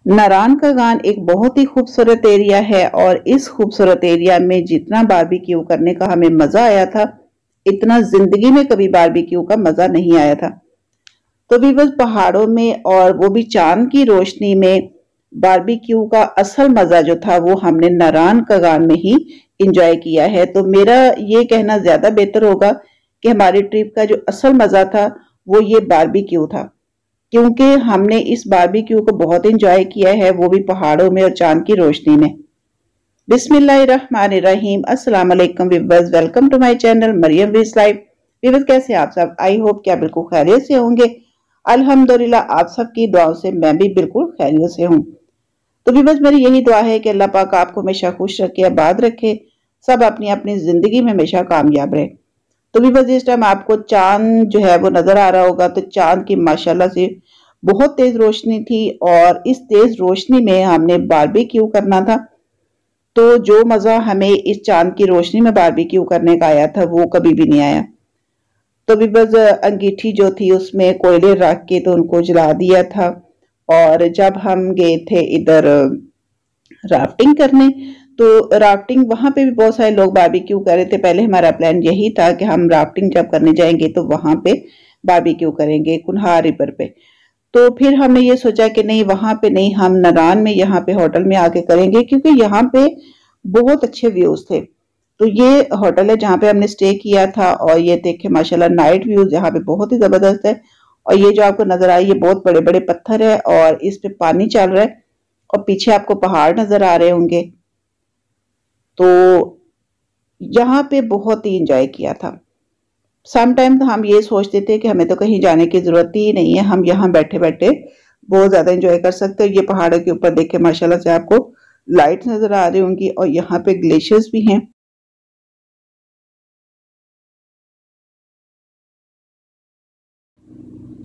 नारान का गान एक बहुत ही खूबसूरत एरिया है और इस खूबसूरत एरिया में जितना बारबेक्यू करने का हमें मजा आया था, इतना जिंदगी में कभी बारबेक्यू का मजा नहीं आया था। तो भी बस पहाड़ों में और वो भी चांद की रोशनी में बारबेक्यू का असल मजा जो था वो हमने नारान का गान में ही इंजॉय किया है। तो मेरा ये कहना ज्यादा बेहतर होगा कि हमारी ट्रिप का जो असल मजा था वो ये बारबेक्यू था, क्योंकि हमने इस बारबेक्यू को बहुत एंजॉय किया है, वो भी पहाड़ों में और चांद की रोशनी में। बिस्मिल्लाहिर्रहमानिर्रहीम, अस्सलाम वालेकुम viewers, welcome to my channel Maryam with life. Viewers, कैसे आप सब? आई होप क्या बिल्कुल खैरियत से होंगे। अल्हम्दुलिल्लाह आप सबकी दुआओं से मैं भी बिल्कुल खैरियत से हूँ। तो व्यूअर्स, मेरी यही दुआ है कि अल्लाह पाक आपको हमेशा खुश रखे, आबाद रखे, सब अपनी अपनी जिंदगी में हमेशा कामयाब रहे। तो भी बस इस टाइम आपको चांद जो है वो नजर आ रहा होगा। तो चांद की माशाल्लाह से बहुत तेज रोशनी थी और इस तेज रोशनी में हमने बारबेक्यू करना था। तो जो मजा हमें इस चांद की रोशनी में बारबेक्यू करने का आया था वो कभी भी नहीं आया। तो भी बस अंगीठी जो थी उसमें कोयले रख के तो उनको जला दिया था। और जब हम गए थे इधर राफ्टिंग करने, तो राफ्टिंग वहां पे भी बहुत सारे लोग बारबेक्यू कर रहे थे। पहले हमारा प्लान यही था कि हम राफ्टिंग जब करने जाएंगे तो वहां पे बारबेक्यू करेंगे कुन्हार रिवर पे। तो फिर हमने ये सोचा कि नहीं, वहां पे नहीं, हम नारान में यहाँ पे होटल में आके करेंगे, क्योंकि यहाँ पे बहुत अच्छे व्यूज थे। तो ये होटल है जहाँ पे हमने स्टे किया था और ये देखे माशाल्लाह नाइट व्यूज यहाँ पे बहुत ही जबरदस्त है। और ये जो आपको नजर आए ये बहुत बड़े बड़े पत्थर है और इस पे पानी चल रहा है और पीछे आपको पहाड़ नजर आ रहे होंगे। तो यहाँ पे बहुत ही इंजॉय किया था। सम टाइम तो हम ये सोचते थे कि हमें तो कहीं जाने की जरूरत ही नहीं है, हम यहाँ बैठे बैठे बहुत ज्यादा एंजॉय कर सकते हैं। ये पहाड़ों के ऊपर देखे माशाल्लाह से आपको लाइट नजर आ रही होंगी और यहाँ पे ग्लेशियर्स भी हैं।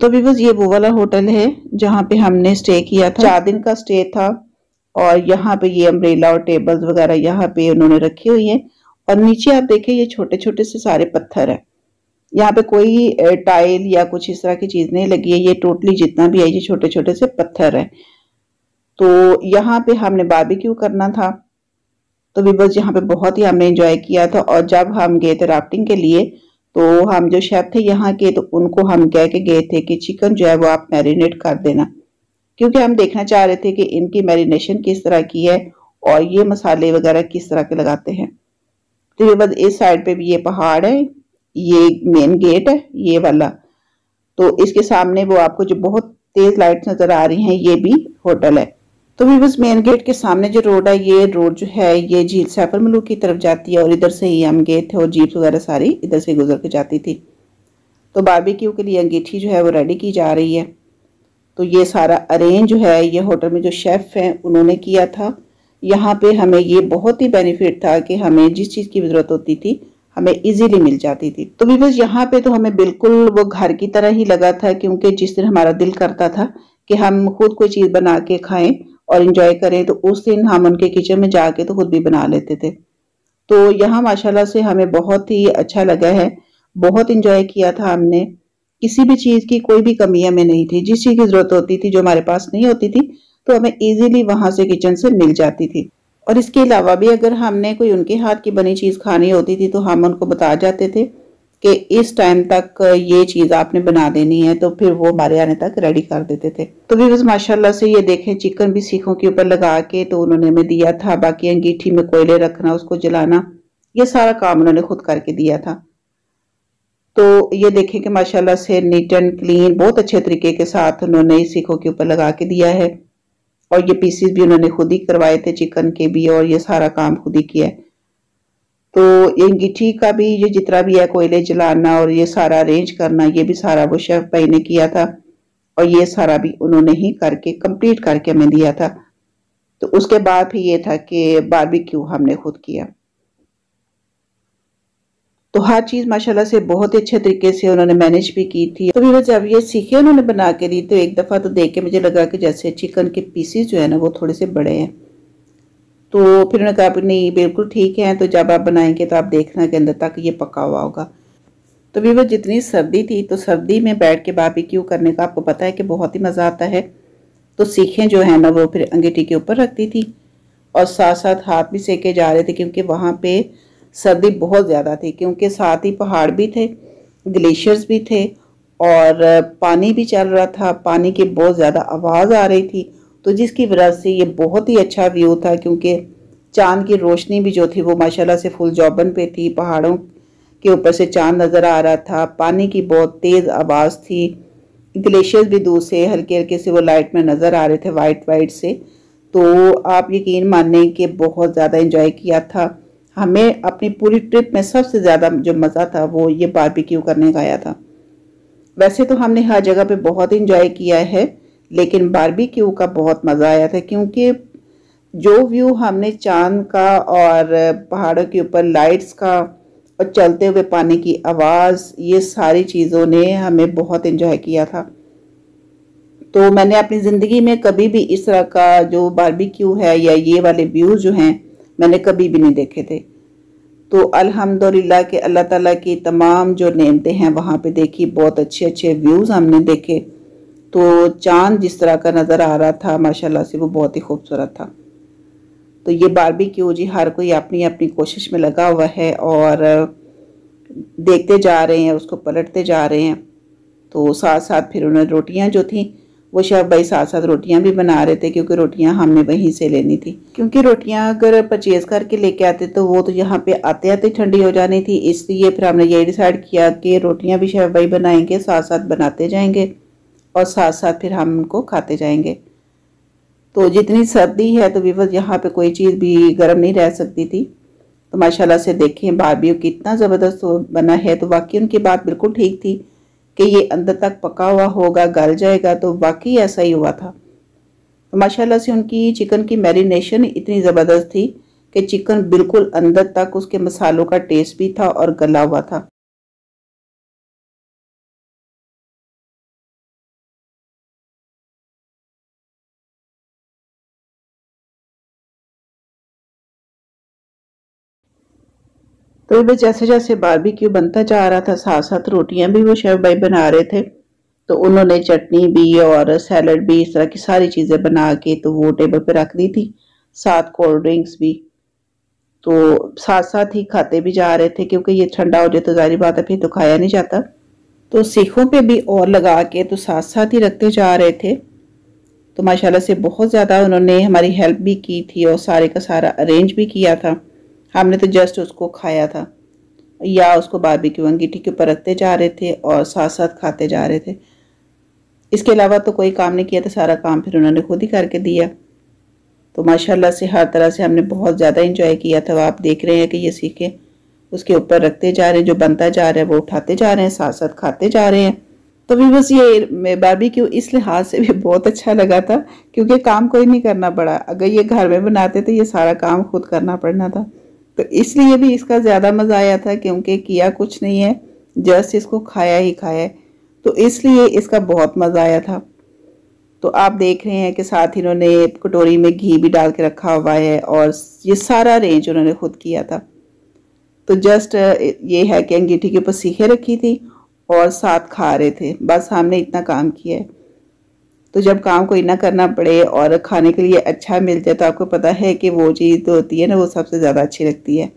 तो भी बस ये वो वाला होटल है जहाँ पे हमने स्टे किया था, 4 दिन का स्टे था। और यहाँ पे ये अम्ब्रेला और टेबल्स वगैरह यहाँ पे उन्होंने रखी हुई है। और नीचे आप देखें ये छोटे छोटे से सारे पत्थर है, यहाँ पे कोई टाइल या कुछ इस तरह की चीज नहीं लगी है। ये टोटली जितना भी है ये छोटे छोटे से पत्थर है। तो यहाँ पे हमने बारबेक्यू करना था। तो भी बस यहाँ पे बहुत ही हमने एंजॉय किया था। और जब हम गए थे राफ्टिंग के लिए तो हम जो शेफ थे यहाँ के, तो उनको हम कह के गए थे कि चिकन जो है वो आप मैरिनेट कर देना, क्योंकि हम देखना चाह रहे थे कि इनकी मैरिनेशन किस तरह की है और ये मसाले वगैरह किस तरह के लगाते हैं। तो ये बस इस साइड पे भी ये पहाड़ है, ये मेन गेट है ये वाला। तो इसके सामने वो आपको जो बहुत तेज लाइट्स नजर आ रही हैं ये भी होटल है। तो भी बस मेन गेट के सामने जो रोड है, ये रोड जो है ये झील सैफर मलूक की तरफ जाती है और इधर से ही हम गए थे और जीप वगैरह सारी इधर से गुजर के जाती थी। तो बारबेक्यू के लिए अंगीठी जो है वो रेडी की जा रही है। तो ये सारा अरेंज जो है ये होटल में जो शेफ हैं उन्होंने किया था। यहाँ पे हमें ये बहुत ही बेनिफिट था कि हमें जिस चीज़ की ज़रूरत होती थी हमें इजीली मिल जाती थी। तो भी बस यहाँ पे तो हमें बिल्कुल वो घर की तरह ही लगा था, क्योंकि जिस दिन हमारा दिल करता था कि हम खुद कोई चीज़ बना के खाएं और इंजॉय करें तो उस दिन हम उनके किचन में जाके तो खुद भी बना लेते थे। तो यहाँ माशाल्लाह से हमें बहुत ही अच्छा लगा है, बहुत इंजॉय किया था हमने। किसी भी चीज की कोई भी कमी हमें नहीं थी, जिस चीज की जरूरत होती थी जो हमारे पास नहीं होती थी तो हमें इजीली वहां से किचन से मिल जाती थी। और इसके अलावा भी अगर हमने कोई उनके हाथ की बनी चीज खानी होती थी तो हम उनको बता जाते थे कि इस टाइम तक ये चीज आपने बना देनी है, तो फिर वो हमारे आने तक रेडी कर देते थे। तो भी बस माशाल्लाह से ये देखें चिकन भी सीखों के ऊपर लगा के तो उन्होंने हमें दिया था। बाकी अंगीठी में कोयले रखना, उसको जलाना, ये सारा काम उन्होंने खुद करके दिया था। तो ये देखें कि माशाल्लाह से नीट एंड क्लीन बहुत अच्छे तरीके के साथ उन्होंने सीखों के ऊपर लगा के दिया है। और ये पीसेस भी उन्होंने खुद ही करवाए थे चिकन के भी, और ये सारा काम खुद ही किया है। तो ये अंगीठी का भी ये जितना भी है कोयले जलाना और ये सारा अरेंज करना, ये भी सारा वो शेफ भाई ने किया था और ये सारा भी उन्होंने ही करके कंप्लीट करके हमें दिया था। तो उसके बाद फिर ये था कि बारबेक्यू हमने खुद किया। तो हर चीज माशाल्लाह से बहुत ही अच्छे तरीके से उन्होंने मैनेज भी की थी। तो भी जब ये सीखे उन्होंने बना के दी तो एक दफा तो देख के मुझे लगा कि जैसे चिकन के पीसेस जो है ना वो थोड़े से बड़े हैं। तो फिर उन्होंने कहा नहीं बिल्कुल ठीक है, तो जब आप बनाएंगे तो आप देखना के अंदर तक ये पका हुआ होगा। तो भी वो जितनी सर्दी थी तो सर्दी में बैठ के बारबेक्यू करने का आपको पता है कि बहुत ही मजा आता है। तो सीखें जो है ना वो फिर अंगीठी के ऊपर रखती थी और साथ साथ हाथ भी सेके जा रहे थे, क्योंकि वहाँ पे सर्दी बहुत ज़्यादा थी, क्योंकि साथ ही पहाड़ भी थे, ग्लेशियर्स भी थे और पानी भी चल रहा था। पानी की बहुत ज़्यादा आवाज़ आ रही थी, तो जिसकी वजह से ये बहुत ही अच्छा व्यू था, क्योंकि चांद की रोशनी भी जो थी वो माशाल्लाह से फुल जौबन पे थी। पहाड़ों के ऊपर से चांद नज़र आ रहा था, पानी की बहुत तेज़ आवाज़ थी, ग्लेशियर्स भी दूर से हल्के हल्के से वो लाइट में नज़र आ रहे थे, वाइट वाइट से। तो आप यकीन माने कि बहुत ज़्यादा इंजॉय किया था। हमें अपनी पूरी ट्रिप में सबसे ज़्यादा जो मज़ा था वो ये बारबेक्यू करने का आया था। वैसे तो हमने हर जगह पे बहुत इंजॉय किया है, लेकिन बारबेक्यू का बहुत मज़ा आया था, क्योंकि जो व्यू हमने चांद का और पहाड़ों के ऊपर लाइट्स का और चलते हुए पानी की आवाज़, ये सारी चीज़ों ने हमें बहुत इंजॉय किया था। तो मैंने अपनी ज़िंदगी में कभी भी इस तरह का जो बारबेक्यू है या ये वाले व्यूज़ जो हैं मैंने कभी भी नहीं देखे थे। तो अल्हम्दुलिल्लाह के अल्लाह ताला की तमाम जो नेमतें हैं वहाँ पे देखी, बहुत अच्छे अच्छे व्यूज़ हमने देखे। तो चांद जिस तरह का नज़र आ रहा था माशाल्लाह से वो बहुत ही खूबसूरत था। तो ये बारबेक्यू जी हर कोई अपनी अपनी कोशिश में लगा हुआ है और देखते जा रहे हैं, उसको पलटते जा रहे हैं। तो साथ साथ फिर उन्होंने रोटियां जो थी वो शेफ भाई साथ साथ रोटियां भी बना रहे थे, क्योंकि रोटियां हमने वहीं से लेनी थी। क्योंकि रोटियां अगर परचेज करके लेके आते तो वो तो यहाँ पे आते आते ठंडी हो जानी थी, इसलिए फिर हमने ये डिसाइड किया कि रोटियां भी शेफ भाई बनाएंगे, साथ साथ बनाते जाएंगे और साथ साथ फिर हम उनको खाते जाएंगे। तो जितनी सर्दी है तो विवश यहाँ पे कोई चीज़ भी गर्म नहीं रह सकती थी। तो माशाल्लाह से देखें बारबेक्यू कितना ज़बरदस्त बना है। तो वाकई उनकी बात बिल्कुल ठीक थी कि ये अंदर तक पका हुआ होगा, गल जाएगा, तो वाकई ऐसा ही हुआ था। तो माशाल्लाह से उनकी चिकन की मैरिनेशन इतनी ज़बरदस्त थी कि चिकन बिल्कुल अंदर तक उसके मसालों का टेस्ट भी था और गला हुआ था। तो बस जैसे जैसे बारबेक्यू बनता जा रहा था साथ साथ रोटियां भी वो शेफ भाई बना रहे थे। तो उन्होंने चटनी भी और सैलड भी, इस तरह की सारी चीज़ें बना के तो वो टेबल पे रख दी थी, साथ कोल्ड ड्रिंक्स भी। तो साथ साथ ही खाते भी जा रहे थे, क्योंकि ये ठंडा हो जाए तो जाहिर बात है फिर तो खाया नहीं जाता। तो सीखों पे भी और लगा के तो साथ साथ ही रखते जा रहे थे। तो माशाल्लाह से बहुत ज़्यादा उन्होंने हमारी हेल्प भी की थी और सारे का सारा अरेंज भी किया था। हमने तो जस्ट उसको खाया था या उसको बारबेक्यू अंगीठी के ऊपर रखते जा रहे थे और साथ साथ खाते जा रहे थे। इसके अलावा तो कोई काम नहीं किया था, सारा काम फिर उन्होंने खुद ही करके दिया। तो माशाल्लाह से हर तरह से हमने बहुत ज़्यादा इंजॉय किया था। आप देख रहे हैं कि ये सीखे उसके ऊपर रखते जा रहे हैं, जो बनता जा रहा है वो उठाते जा रहे हैं, साथ साथ खाते जा रहे हैं। तो भी बस ये बारबेक्यू इस लिहाज से भी बहुत अच्छा लगा था, क्योंकि काम कोई नहीं करना पड़ा। अगर ये घर में बनाते तो ये सारा काम खुद करना पड़ना था। तो इसलिए भी इसका ज़्यादा मज़ा आया था, क्योंकि किया कुछ नहीं है, जस्ट इसको खाया ही खाया है। तो इसलिए इसका बहुत मज़ा आया था। तो आप देख रहे हैं कि साथ ही इन्होंने कटोरी में घी भी डाल के रखा हुआ है और ये सारा अरेंज उन्होंने खुद किया था। तो जस्ट ये है कि अंगीठी के ऊपर सीखे रखी थी और साथ खा रहे थे, बस हमने इतना काम किया है। तो जब काम कोई ना करना पड़े और खाने के लिए अच्छा मिल जाए तो आपको पता है कि वो चीज़ तो होती है ना, वो सबसे ज़्यादा अच्छी लगती है।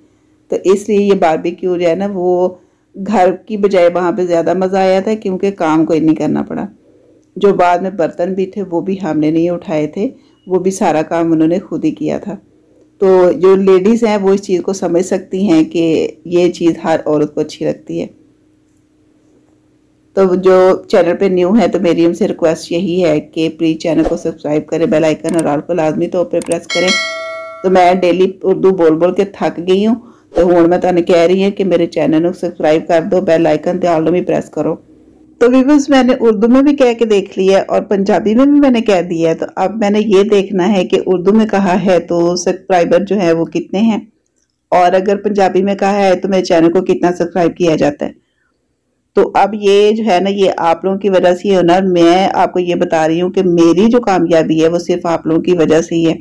तो इसलिए ये बारबेक्यू जो है ना वो घर की बजाय वहाँ पे ज़्यादा मज़ा आया था, क्योंकि काम कोई नहीं करना पड़ा। जो बाद में बर्तन भी थे वो भी हमने नहीं उठाए थे, वो भी सारा काम उन्होंने खुद ही किया था। तो जो लेडीज़ हैं वो इस चीज़ को समझ सकती हैं कि ये चीज़ हर औरत को अच्छी लगती है। तो जो चैनल पे न्यू है तो मेरी उनसे रिक्वेस्ट यही है कि प्लीज़ चैनल को सब्सक्राइब करें, बेल आइकन और ऑल को लाजमी तौर पे प्रेस करें। तो मैं डेली उर्दू बोल बोल के थक गई हूँ, तो हूँ मैं तुहानू कह रही हूँ कि मेरे चैनल को सब्सक्राइब कर दो, बेल आइकन ते ऑल भी प्रेस करो। तो व्यूअर्स मैंने उर्दू में भी कह के देख लिया है और पंजाबी में भी मैंने कह दिया है। तो अब मैंने ये देखना है कि उर्दू में कहा है तो सब्सक्राइबर जो है वो कितने हैं, और अगर पंजाबी में कहा है तो मेरे चैनल को कितना सब्सक्राइब किया जाता है। तो अब ये जो है ना ये आप लोगों की वजह से ही है ना, मैं आपको ये बता रही हूँ कि मेरी जो कामयाबी है वो सिर्फ आप लोगों की वजह से ही है।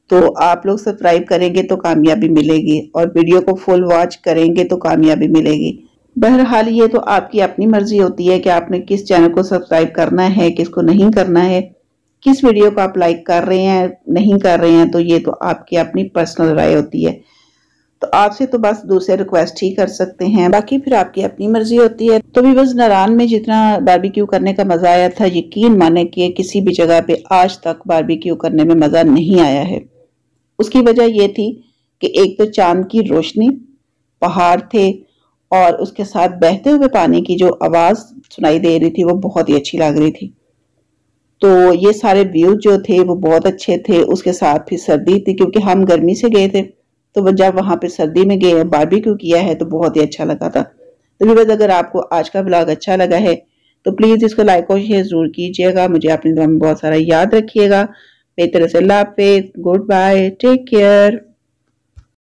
तो आप लोग सब्सक्राइब करेंगे तो कामयाबी मिलेगी और वीडियो को फुल वॉच करेंगे तो कामयाबी मिलेगी। बहरहाल ये तो आपकी अपनी मर्जी होती है कि आपने किस चैनल को सब्सक्राइब करना है, किसको नहीं करना है। किस वीडियो को आप लाइक कर रहे हैं नहीं कर रहे हैं, तो ये तो आपकी अपनी पर्सनल राय होती है। तो आपसे तो बस दूसरे रिक्वेस्ट ही कर सकते हैं, बाकी फिर आपकी अपनी मर्जी होती है। तो भी बस नारायण में जितना बारबेक्यू करने का मजा आया था, यकीन माने कि किसी भी जगह पे आज तक बारबेक्यू करने में मजा नहीं आया है। उसकी वजह ये थी कि एक तो चांद की रोशनी, पहाड़ थे और उसके साथ बहते हुए पानी की जो आवाज सुनाई दे रही थी वो बहुत ही अच्छी लग रही थी। तो ये सारे व्यू जो थे वो बहुत अच्छे थे। उसके साथ फिर सर्दी थी क्योंकि हम गर्मी से गए थे, तो जब वहां पे सर्दी में गए बारबेक्यू किया है तो बहुत ही अच्छा लगा था। तो व्यूअर्स, अगर आपको आज का ब्लॉग अच्छा लगा है तो प्लीज इसको लाइक और शेयर जरूर कीजिएगा। मुझे अपनी दुआ में बहुत सारा याद रखिएगा। मेरी तरफ से अल्लाह हाफिज़, गुड बाय, टेक केयर।